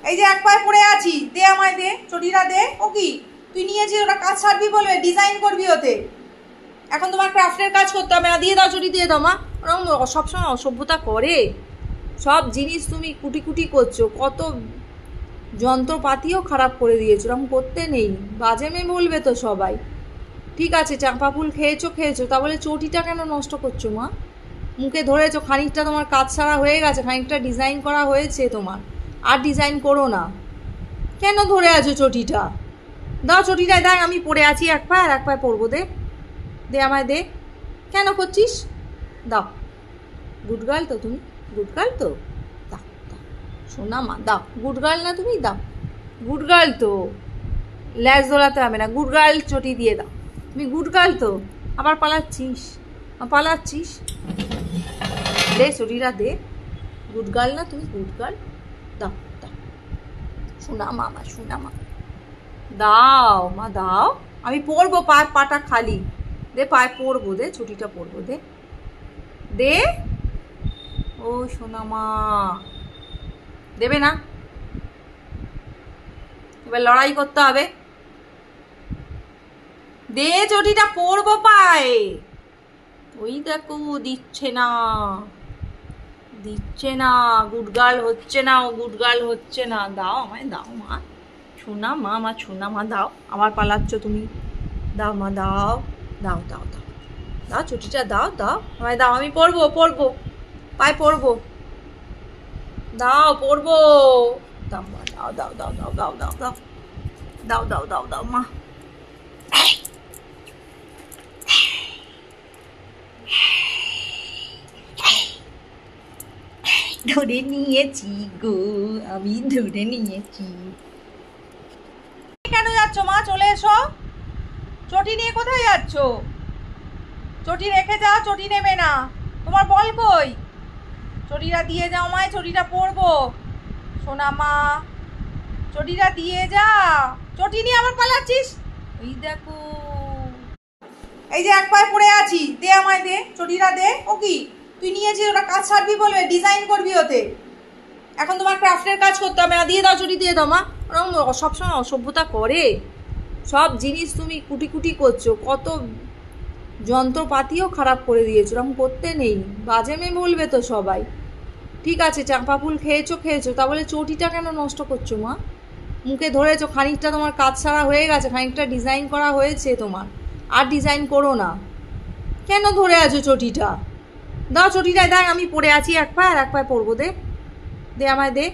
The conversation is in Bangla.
এই যে এক পায়ে পড়ে আছি, দে আমায় দে, চটিটা দে। ও কি তুই নিয়েছিস ওটা কাজ ছাড়বি বলবে, ডিজাইন করবি ওতে। এখন তোমার ক্রাফটের কাজ করতে হবে না, দিয়ে দাও চটি, দিয়ে দাও। মা ওরকম সবসময় অসভ্যতা করে, সব জিনিস তুমি কুটি কুটি করছো, কত যন্ত্রপাতিও খারাপ করে দিয়েছো, ওরকম করতে নেই, বাজে মেয়ে বলবে তো সবাই। ঠিক আছে চাঁপা ফুল খেয়েছো খেয়েছো, তা বলে চটিটা কেন নষ্ট করছো মা? মুখে ধরেছো, খানিকটা তোমার কাজ ছাড়া হয়ে গেছে, খানিকটা ডিজাইন করা হয়েছে তোমার, আর ডিজাইন করো না। কেন ধরে আছো চটিটা? দাও চটিটা, দেখ আমি পড়ে আছি, এক পায়ে আর এক পায়ে পরবো, দে দে আমায় দে। কেন করছিস? দাও, গুড গার্ল তো তুমি, গুড গার্ল তো, দাও দাও শোনা মা, দাও। গুড গার্ল না তুমি? দাও, গুড গার্ল তো, ল্যাজ দোলাতে হবে না, গুড গার্ল চটি দিয়ে দাও। তুমি গুড গার্ল তো, আবার পালাচ্ছিস পালাচ্ছিস, দে চটিটা দে। গুড গার্ল না তুমি? গুড গার্ল, দাও দাও শোনা মা, আমার শোনা মা, দাও মা দাও। আমি পরবো, পায়ে পাটা খালি, দে পায়ে পরবো, দে ছুটিটা পরবো, দে দে। ও সোনা মা, দেবে না? এবার লড়াই করতে হবে, দে চটিটা পরবো পায়ে। ওই দেখো দিচ্ছে না, দিচ্ছে না, গুড গার্ল হচ্ছে না, ও গুড গার্ল হচ্ছে না। দাও আমায়, দাও মা, শোনা মা, আমার শোনা মা, দাও। আবার পালাচ্ছ তুমি, দাও মা, দাও দাও দাও দাও দাও চটিটা দাও, দাও আমায় দাও, আমি পরবো পরবো, পায়ে পরবো, দাও পরবো, দাও মা, দাও দাও দাও দাও দাও দাও দাও দাও দাও দাও দাও মা। ধরে নিয়েছি গো, আমি ধরে নিয়েছি। কেন যাচ্ছ মা? চলে এসো। চটি নিয়ে কোথায় যাচ্ছ? চটি রেখে যাও, চটি নেবে না। তোমার বল কই? চটিটা দিয়ে যাও মায়, চটিটা পরবো। সোনা মা চটিটা দিয়ে যা। চটি নিয়ে আবার পালাচ্ছিস, ওই দেখো। এই যে এক পায়ে পড়ে আছি, দে আমায় দে, চটিটা দে। ও কি তুই নিয়েছিস ওটা কাজ ছাড়বি বলবে, ডিজাইন করবি ওতে। এখন তোমার ক্রাফটের কাজ করতে হবে না, দিয়ে দাও চটি, দিয়ে দাও। মা ওরকম সবসময় অসভ্যতা করে, সব জিনিস তুমি কুটি কুটি করছো, কত যন্ত্রপাতিও খারাপ করে দিয়েছো, ওরকম করতে নেই, বাজে মেয়ে বলবে তো সবাই। ঠিক আছে চাঁপা ফুল খেয়েছো খেয়েছো, তা বলে চটিটা কেন নষ্ট করছো মা? মুখে ধরেছো, খানিকটা তোমার কাজ ছাড়া হয়ে গেছে, খানিকটা ডিজাইন করা হয়েছে তোমার, আর ডিজাইন করো না। কেন ধরে আছো চটিটা? দাও চটিটা, দেখ আমি পড়ে আছি, এক পায়ে আর এক পায়ে পরবো, দে দে আমায় দে।